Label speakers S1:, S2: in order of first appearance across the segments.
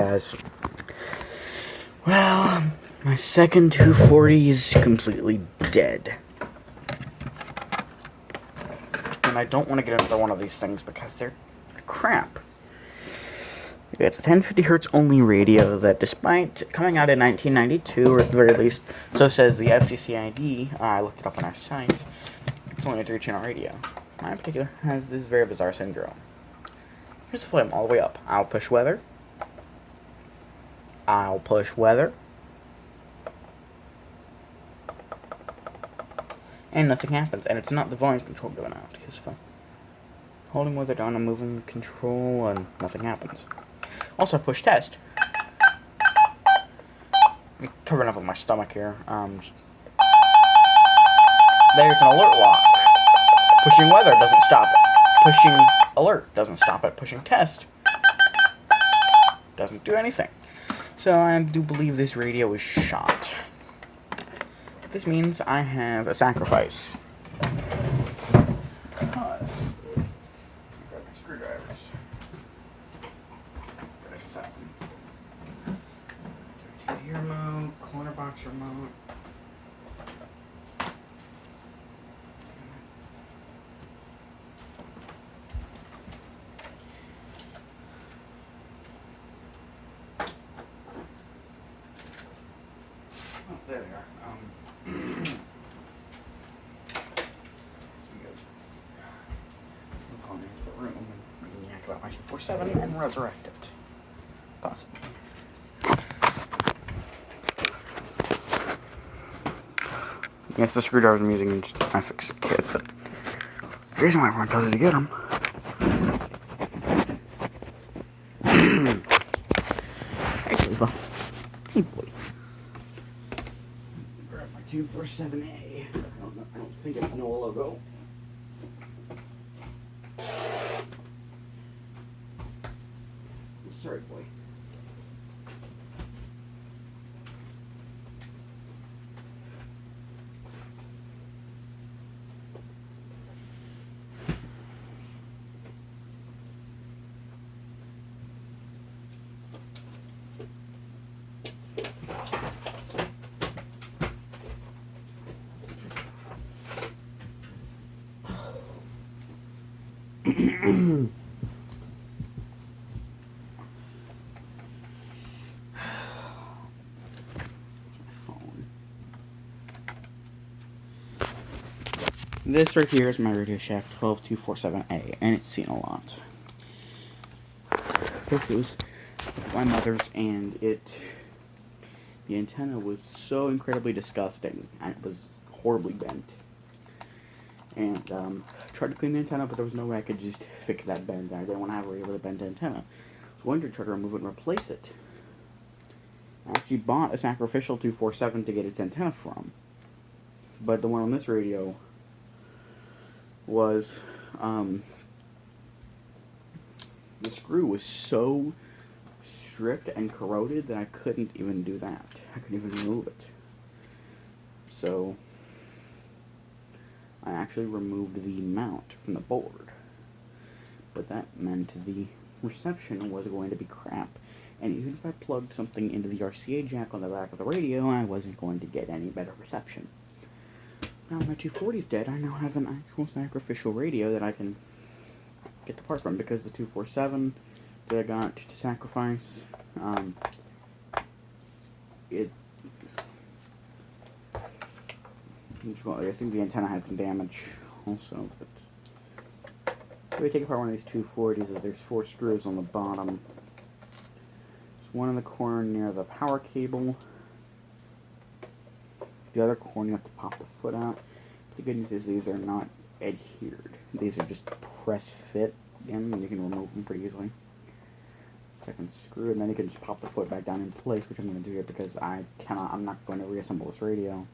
S1: Guys, well, my second 240 is completely dead. And I don't want to get another one of these things because they're crap. It's a 1050 hertz only radio that, despite coming out in 1992, or at the very least, so says the FCC ID, I looked it up on our site, it's only a 3-channel radio. Mine in particular has this very bizarre syndrome. Here's the flame all the way up. I'll push weather. I'll push weather. And nothing happens. And it's not the volume control going out. Because if I'm holding weather down and moving the control and nothing happens. Also, push test. I'm covering up with my stomach here. There, it's an alert lock. Pushing weather doesn't stop it. Pushing alert doesn't stop it. Pushing test doesn't do anything. So I do believe this radio is shot. This means I have a sacrifice. Grab my screwdrivers. Got a set. Here mode, corner box remote. Oh, there they are. I'm going into the room and yak about my 247 and resurrect it. Possibly. Yes, the screwdrivers I'm using is just my fix-it kit, but the reason why everyone tells you to get them. Actually, well, hey boy. Grab my 247A. I don't think it's no logo. Sorry, boy. This right here is my Radio Shack 12247A, and it's seen a lot. This was my mother's, and the antenna was so incredibly disgusting, and it was horribly bent. And tried to clean the antenna, but there was no way I could just fix that bend. I didn't want to have a radio with a bent antenna. So I wanted to try to remove it and replace it. I actually bought a sacrificial 247 to get its antenna from. But the one on this radio was, the screw was so stripped and corroded that I couldn't even do that. I couldn't even remove it. So I actually removed the mount from the board. But that meant the reception was going to be crap. And even if I plugged something into the RCA jack on the back of the radio, I wasn't going to get any better reception. Now my 240's dead, I now have an actual sacrificial radio that I can get the parts from, because the 247 that I got to sacrifice, I think the antenna had some damage also, but the way to take apart one of these 240s is there's 4 screws on the bottom. There's one in the corner near the power cable. The other corner you have to pop the foot out. But the good news is these are not adhered. These are just press fit in, and you can remove them pretty easily. Second screw, and then you can just pop the foot back down in place, which I'm going to do here because I'm not going to reassemble this radio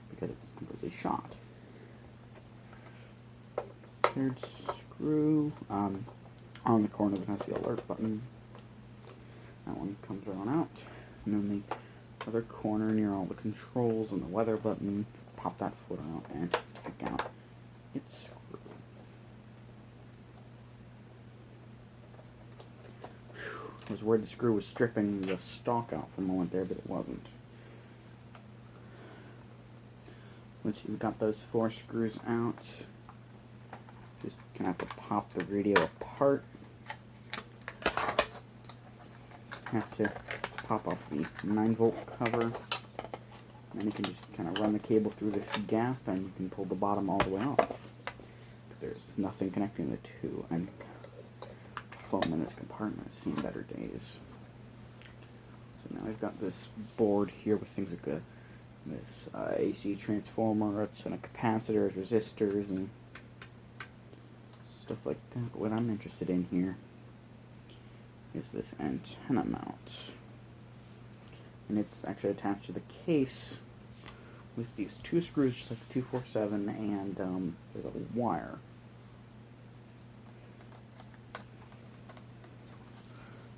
S1: because it's completely shot. Third screw, on the corner there's the alert button. That one comes right out. And then the other corner near all the controls and the weather button, pop that foot out and take out its screw. Whew, it was worried the screw was stripping the stock out for a moment there, but it wasn't. Once you've got those 4 screws out, just gonna have to pop the radio apart. Have to pop off the 9-volt cover. And then you can just kind of run the cable through this gap and you can pull the bottom all the way off. Because there's nothing connecting the two. And foam in this compartment has seen better days. So now I've got this board here with things like this AC transformer, a ton of capacitors, resistors, and stuff like that. But what I'm interested in here is this antenna mount. And it's actually attached to the case with these 2 screws, just like the 247, and there's a wire.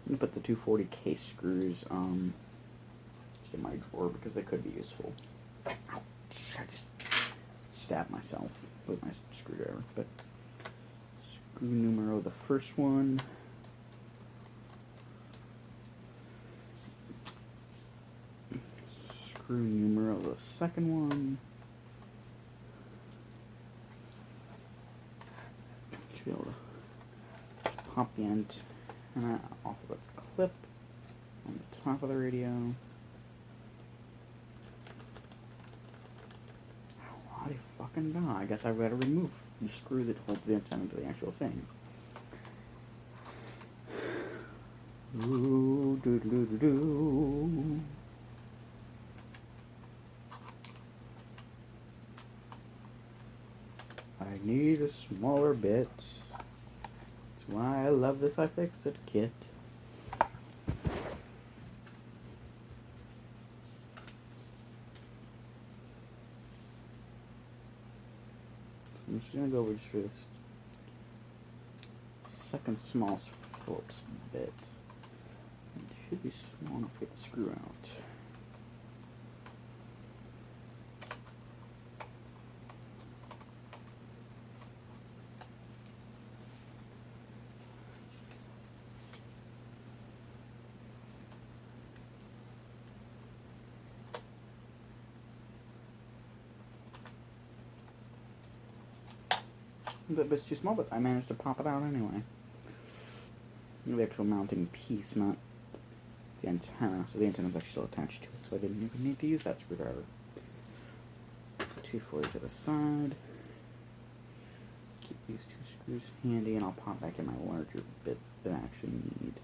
S1: I'm going to put the 240 case screws in my drawer because they could be useful. Ouch, I just stabbed myself with my screwdriver. But screw numero, the first one. Screw numero, the second one. Should be able to pop the antenna off of its clip on the top of the radio. How do you fucking die? I guess I've got to remove the screw that holds the antenna to the actual thing. Ooh, doo doo doo doo. I need a smaller bit. That's why I love this iFixit kit. I'm just going to go over just for this second smallest Phillips bit. It should be small enough to get the screw out. That bit's too small, but I managed to pop it out anyway. The actual mounting piece, not the antenna. So the antenna's actually still attached to it, so I didn't even need to use that screwdriver. 240 to the side. Keep these 2 screws handy, and I'll pop back in my larger bit that I actually need.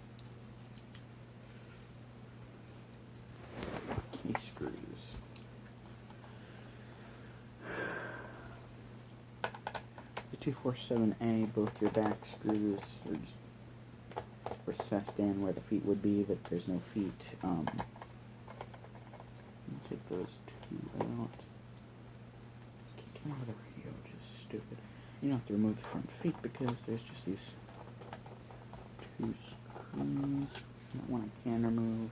S1: Case screws. The 247A, both your back screws are just recessed in where the feet would be, but there's no feet. Take those 2 out. Keep them out of the radio, which is stupid. You don't have to remove the front feet because there's just these 2 screws. That one I can remove.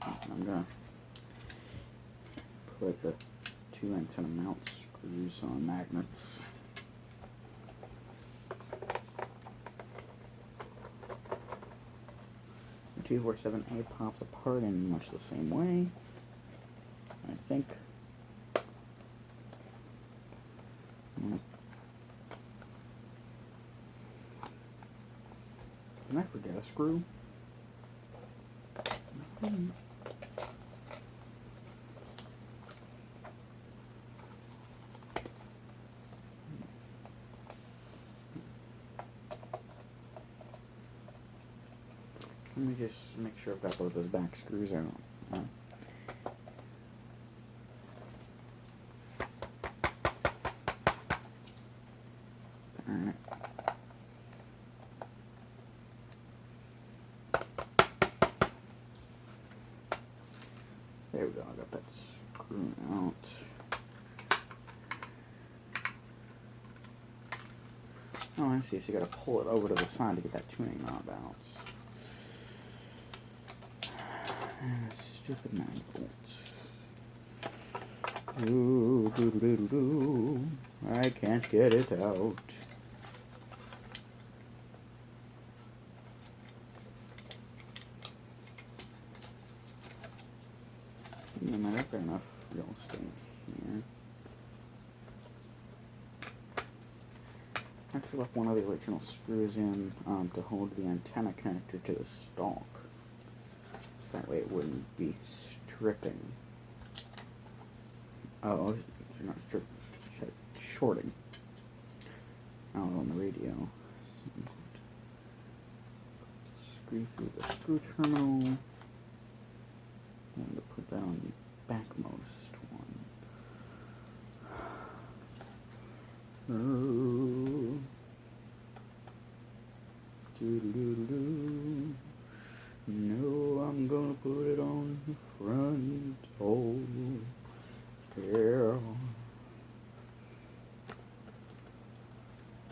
S1: I'm gonna put the 2 antenna mount screws on magnets. The 247A pops apart in much the same way, I think. Did I forget a screw? Let me just make sure I've got both those back screws out. Alright. There we go, I got that screw out. Oh, I see, so you gotta pull it over to the side to get that tuning knob out. Stupid 9 volts. Ooh, doo doo doo doo doo. I can't get it out. And I've got enough real estate here. Actually left one of the original screws in to hold the antenna connector to the stalk. So that way it wouldn't be stripping. Oh, so not shorting out on the radio. Screw through the screw terminal. I'm going to put that on the backmost one. Oh. Doo-doo-doo-doo. No, I'm gonna put it on the front. Oh, yeah.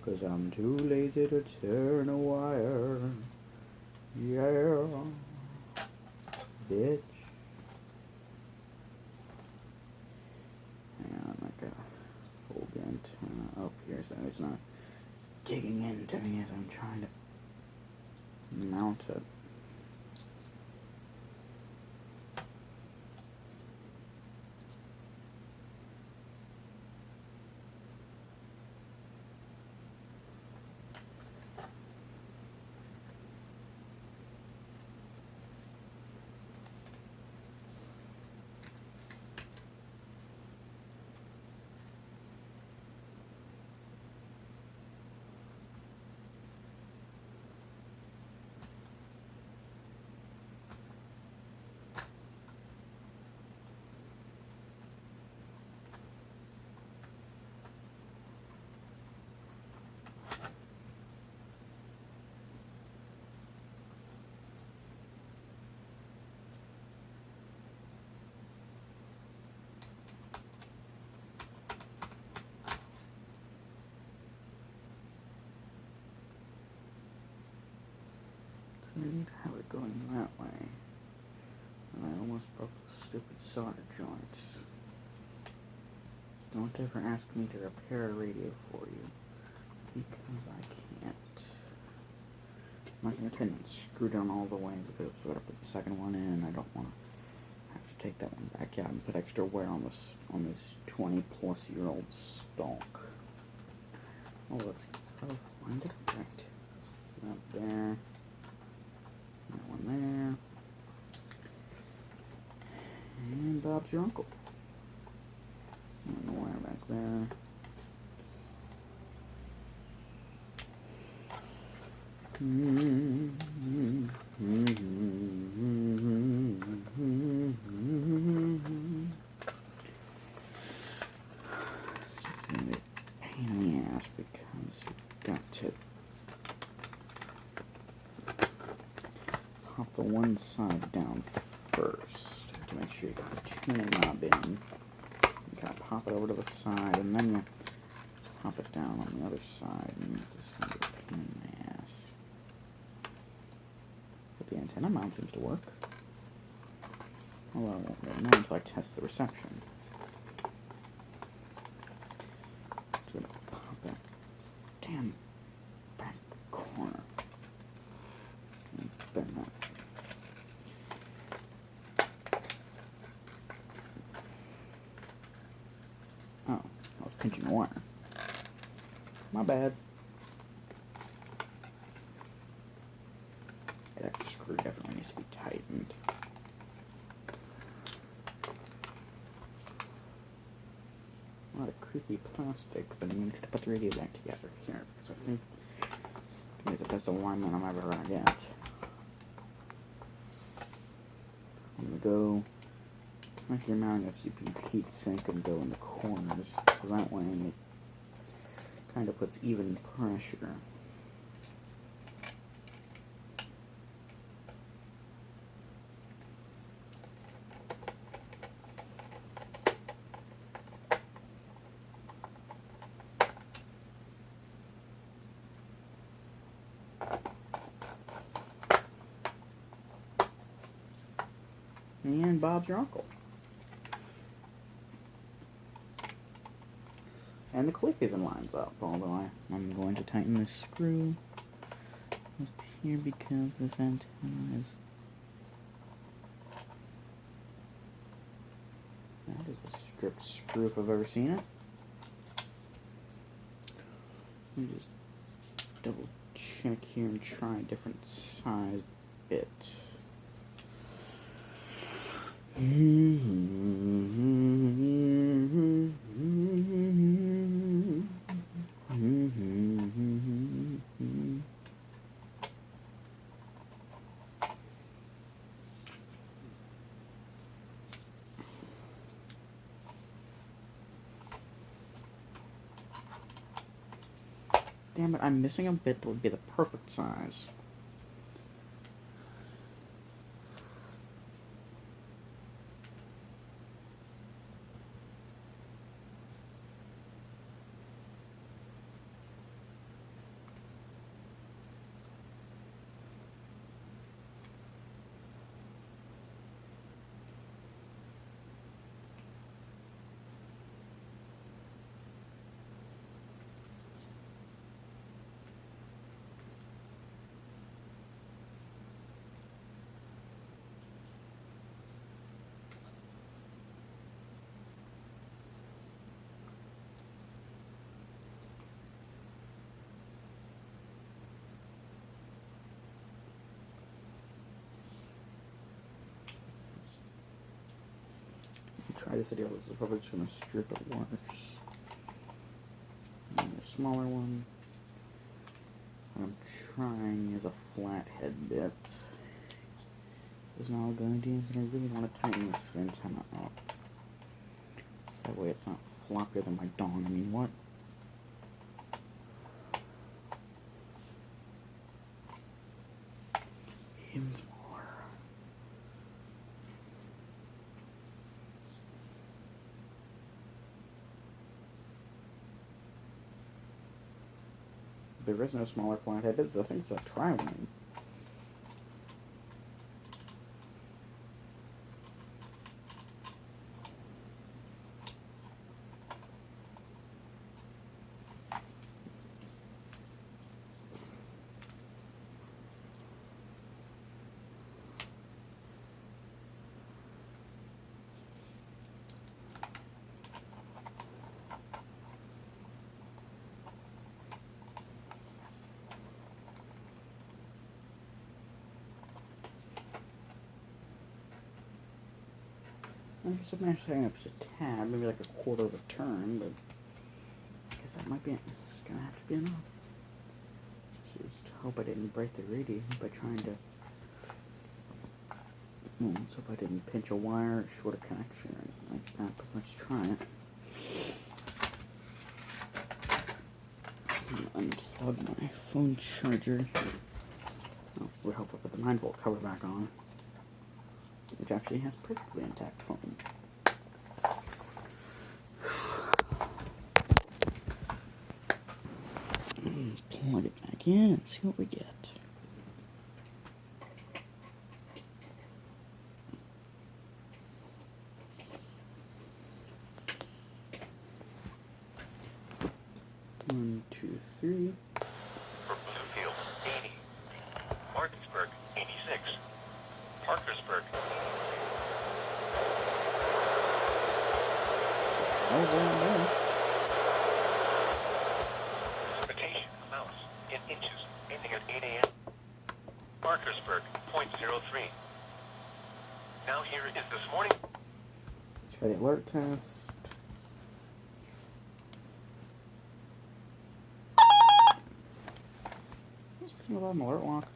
S1: 'Cause I'm too lazy to turn a wire. Yeah, bitch. Hang on, I got a full dent up here so it's not digging into me as I'm trying to mount it. So I need to have it going that way. And I almost broke the stupid solder joints. Don't ever ask me to repair a radio for you, because I can't. I'm not going to try and screw down all the way because I'm going to put the second one in and I don't want to have to take that one back out and put extra wear on this 20-plus-year-old stalk. Oh, let's see if I'll find it. Right. So that there. That one there. And Bob's your uncle. And the wire back there. It's going to be a pain in the ass because you've got to pop the one side down first to make sure you got the tuning knob in. You gotta pop it over to the side and then you pop it down on the other side, and this is going to be a pain in the ass. But the antenna mount seems to work. Although I won't really know until I test the reception. Just gonna pop that damn back corner and bend that. Oh, I was pinching the wire. My bad. Yeah, that screw definitely needs to be tightened. A lot of creaky plastic, but I'm going to put the radio back together here because I think it'll be the best alignment I'm ever going to get. I'm going to go, like you're mounting a CPU heat sink, and go in the corners, so that way it kind of puts even pressure. And Bob's your uncle. And the clip even lines up, although I'm going to tighten this screw up here because this antenna is Here's a stripped screw if I've ever seen it. Let me just double check here and try a different size bit. Damn it, I'm missing a bit that would be the perfect size. Try this video. This is probably just going to strip it worse. And a smaller one. What I'm trying is a flathead bit. It's not a good idea, but I really want to tighten this antenna up. That way it's not floppier than my dong. I mean, what? Even smaller. There is no smaller flathead bits. I think it's a tri-wing. I guess I'm actually up to a tab, maybe like a quarter of a turn, but I guess that might be, it's gonna have to be enough. Just hope I didn't break the radio by trying to, well, let's hope I didn't pinch a wire or short a connection or anything like that, but let's try it. Unplug my phone charger. Oh, we hope I put the 9-volt cover back on, which actually has perfectly intact phone. Plug it back in and see what we get. One, two, three.
S2: For Bluefield, 80. Martinsburg, 86. Parkersburg.
S1: Oh, well.
S2: Precipitation amounts in inches, ending at 8 a.m. Parkersburg, 0.03. Now here is this morning.
S1: Try the alert test. Let's put an alert lock.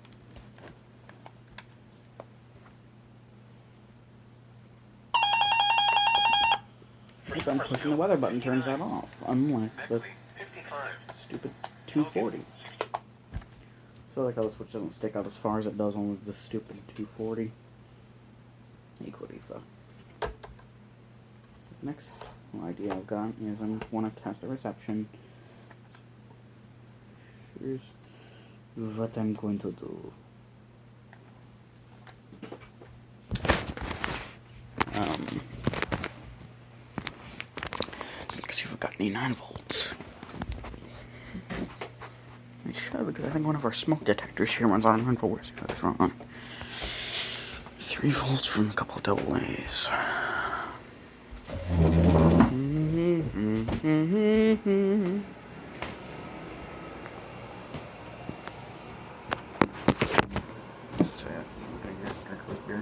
S1: If I'm pushing the weather button, turns that off, unlike the stupid 240. So I like how the switch doesn't stick out as far as it does on the stupid 240. Equalifa. Next idea I've got is I want to test the reception. Here's what I'm going to do. Let's see if we've got any 9 volts. I should, because I think one of our smoke detectors here runs on 9 volts. That's wrong. 3 volts from a couple of double A's. Mm-hmm. So I have to drink a root beer.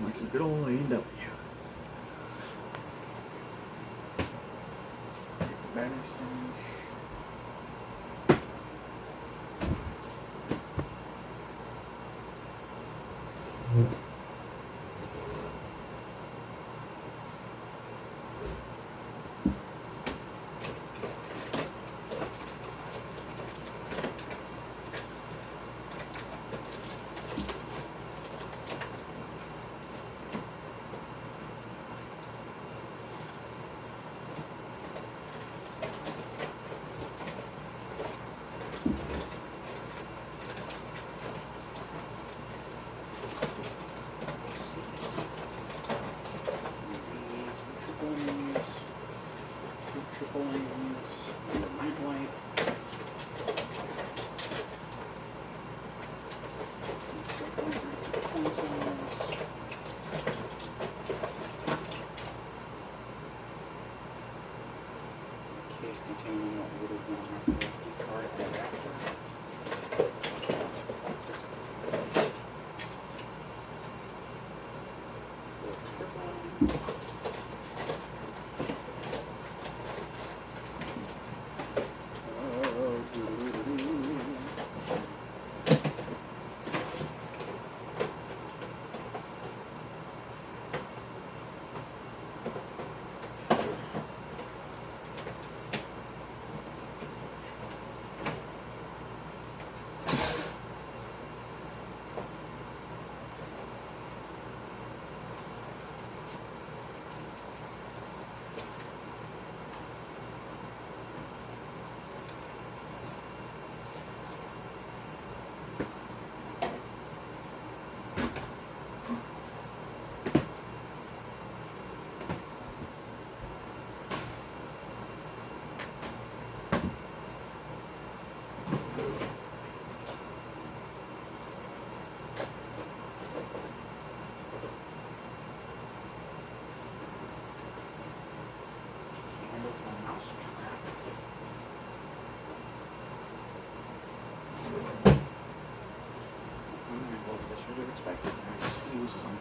S1: Like some good old A&W. Battery stage. Triple lanes, nightlight. Case containing what would have been an SD card thereafter. For triple lanes. Candles and a mouse trap. Alright, well, as I should have expected. I just uses them.